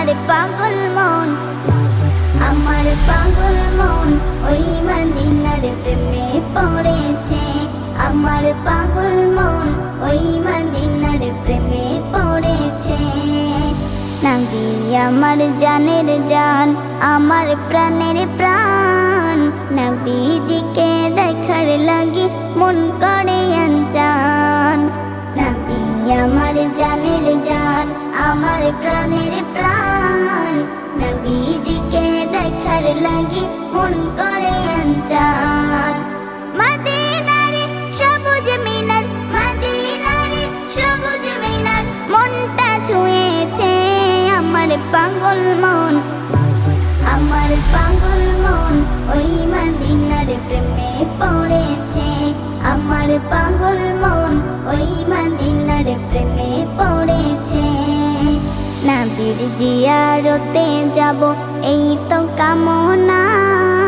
আমার পাগল মন, আমার পাগল মন ওই মদিনার প্রেমে পড়েছে। আমার পাগল মন ওই মদিনার প্রেমে পড়েছে। নবী আমার জানের জান, আমার প্রাণের প্রাণ, নবীজিকে দেখার লাগি মন করে আনচান। নবী আমার জানের জান, আমার প্রাণের প্রাণ, নবীজিকে দেখার লাগি মন করে আনচান। মদিনারে সবুজ মিনার, মদিনারে সবুজ মিনার মনটা ছুঁয়েছে। আমার পাগল মন, আমার পাগল মন ওই মদিনার প্রেমে পড়েছে। আমার পাগল মন ওই মদিনার প্রেমে পড়েছে। নবীর জিয়ারতে যাব এই তো কামনা।